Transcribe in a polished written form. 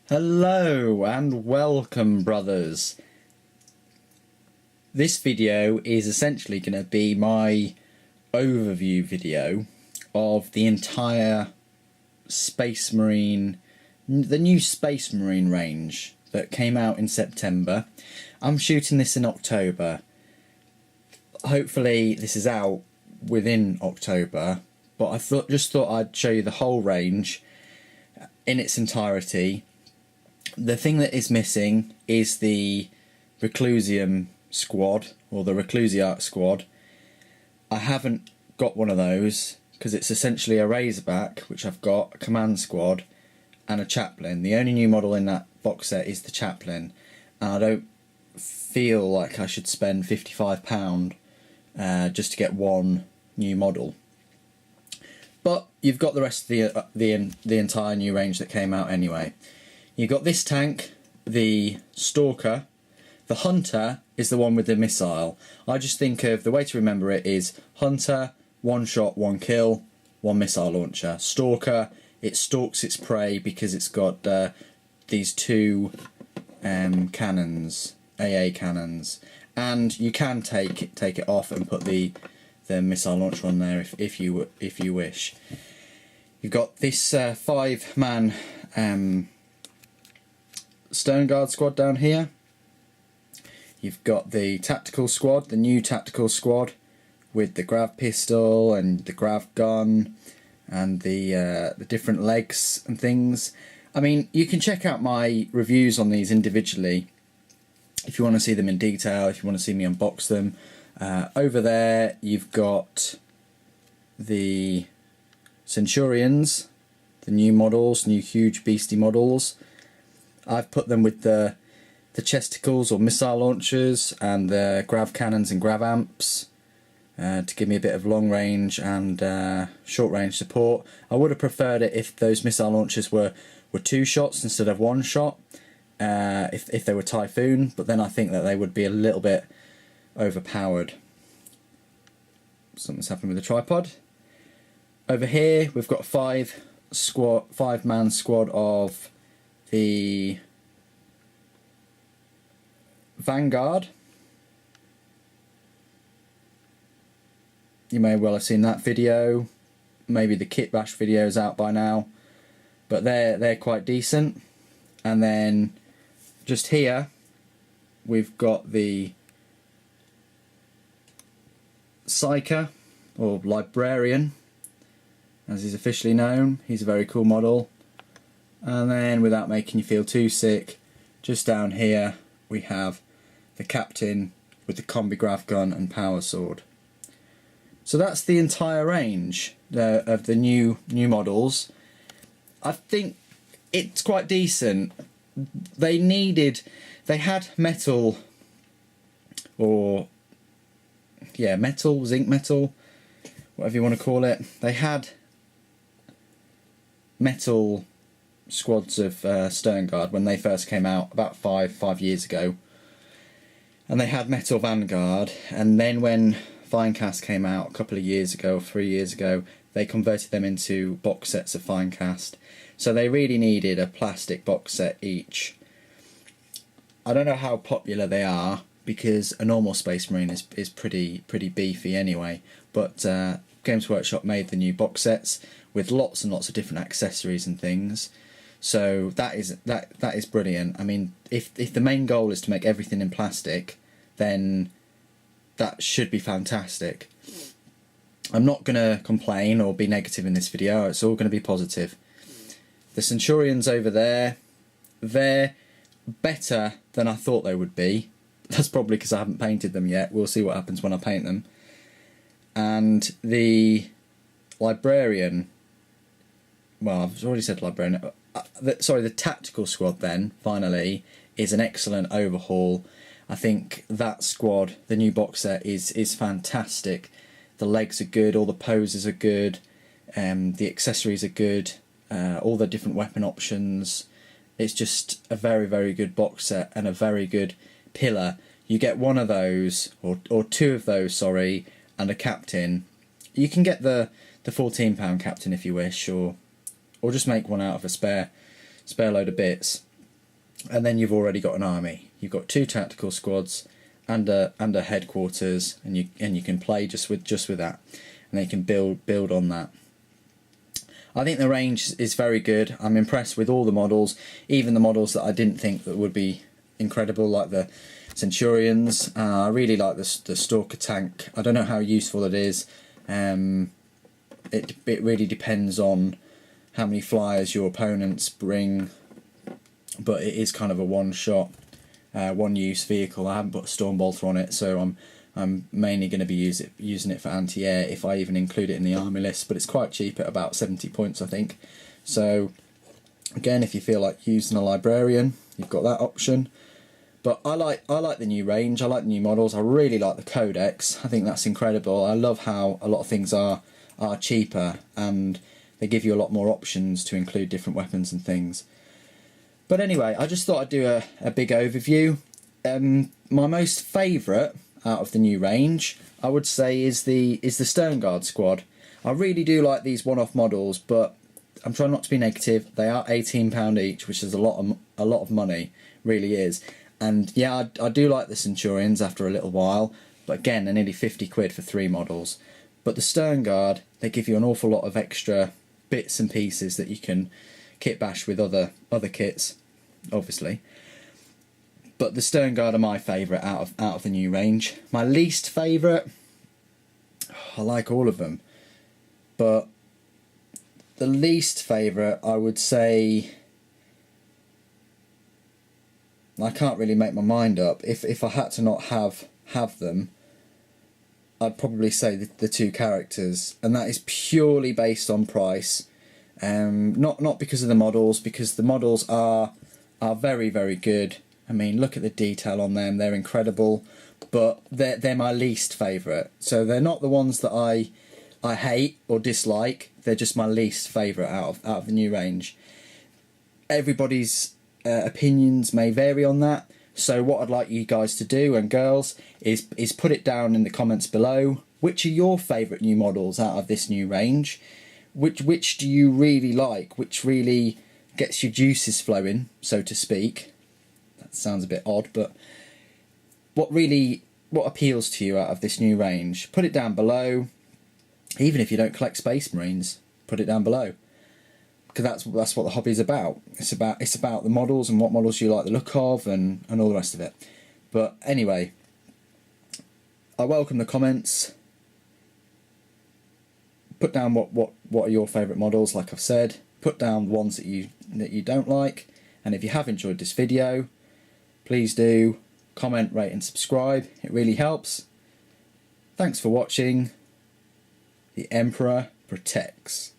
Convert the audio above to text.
Hello and welcome, brothers. This video is essentially going to be my overview video of the entire Space Marine, the new Space Marine range that came out in September. I'm shooting this in October. Hopefully this is out within October, but I just thought I'd show you the whole range in its entirety. The thing that is missing is the Reclusium squad, or the Reclusiarch squad. I haven't got one of those because it's essentially a Razorback, which I've got, a command squad and a chaplain. The only new model in that box set is the chaplain, and I don't feel like I should spend £55 just to get one new model. But you've got the rest of the entire new range that came out anyway. You've got this tank, the Stalker. The Hunter is the one with the missile. I just think of, the way to remember it is Hunter, one shot, one kill, one missile launcher. Stalker, it stalks its prey because it's got these two cannons, AA cannons. And you can take it off and put the missile launcher on there if you wish. You've got this 5-man Stone Guard squad down here. You've got the tactical squad, the new tactical squad, with the grav pistol and the grav gun and the different legs and things. I mean, you can check out my reviews on these individually if you want to see them in detail, if you want to see me unbox them. Over there you've got the Centurions, the new models, new huge beastie models. I've put them with the chesticles or missile launchers and the grav cannons and grav amps to give me a bit of long range and short range support. I would have preferred it if those missile launchers were 2 shots instead of 1 shot, if they were Typhoon, but then I think that they would be a little bit overpowered. Something's happened with the tripod. Over here we've got a 5-man squad of the Vanguard. You may well have seen that video. Maybe the kit bash video is out by now, but they're quite decent. And then just here we've got the Psyker, or Librarian as he's officially known. He's a very cool model. And then, without making you feel too sick, just down here we have the Captain with the combi grav gun and power sword. So that's the entire range of the new models. I think it's quite decent. They had metal, or metal, zinc metal, whatever you want to call it. They had metal squads of Stone Guard when they first came out about five years ago, and they had metal Vanguard, and then when Finecast came out a couple of years ago, or 3 years ago, they converted them into box sets of Finecast. So they really needed a plastic box set each. I don't know how popular they are because a normal Space Marine is pretty beefy anyway, but Games Workshop made the new box sets with lots and lots of different accessories and things. So that is brilliant. I mean, if the main goal is to make everything in plastic, then that should be fantastic. I'm not going to complain or be negative in this video. It's all going to be positive. The Centurions over there, they're better than I thought they would be. That's probably because I haven't painted them yet. We'll see what happens when I paint them. And the Librarian, well, I've already said Librarian. The tactical squad then, finally, is an excellent overhaul. I think that squad, the new box set, is fantastic. The legs are good, all the poses are good, the accessories are good, all the different weapon options. It's just a very, very good box set and a very good pillar. You get one of those, or 2 of those, sorry, and a captain. You can get the £14 captain if you wish, or just make one out of a spare load of bits. and then you've already got an army. You've got 2 tactical squads and a headquarters, and you can play just with that, and they can build on that. I think the range is very good. I'm impressed with all the models, even the models that I didn't think that would be incredible, like the Centurions. I really like the Stalker tank. I don't know how useful it is. It really depends on how many flyers your opponents bring, but it is kind of a one-shot, one-use vehicle. I haven't put a Stormbolter on it, so I'm mainly going to be using it for anti-air, if I even include it in the army list, but it's quite cheap at about 70 points, I think. So again, if you feel like using a librarian, you've got that option. But I like the new range. I like the new models. I really like the codex. I think that's incredible. I love how a lot of things are cheaper, and they give you a lot more options to include different weapons and things. But anyway, I just thought I'd do a big overview. My most favourite out of the new range, I would say, is the Sternguard squad. I really do like these one-off models, but I'm trying not to be negative. They are £18 each, which is a lot of money, really is. And yeah, I do like the Centurions after a little while, but again, they're nearly 50 quid for 3 models. But the Sternguard, they give you an awful lot of extra bits and pieces that you can kit bash with other kits, obviously. But the Sternguard are my favourite out of the new range. My least favourite, I like all of them, but the least favourite, I would say, I can't really make my mind up. If I had to not have them, I'd probably say the 2 characters, and that is purely based on price. Not because of the models, because the models are very, very good. I mean, look at the detail on them; they're incredible. But they're my least favourite. So they're not the ones that I hate or dislike. They're just my least favourite out of the new range. Everybody's opinions may vary on that. So what I'd like you guys to do, and girls, is put it down in the comments below. Which are your favourite new models out of this new range? Which do you really like? Which really gets your juices flowing, so to speak? That sounds a bit odd, but what appeals to you out of this new range? Put it down below. Even if you don't collect Space Marines, put it down below. Because that's what the hobby's about. It's about the models and what models you like the look of, and all the rest of it. But anyway, I welcome the comments. Put down what are your favourite models, like I've said. Put down ones that you don't like. And if you have enjoyed this video, please do comment, rate and subscribe. It really helps. Thanks for watching. The Emperor protects.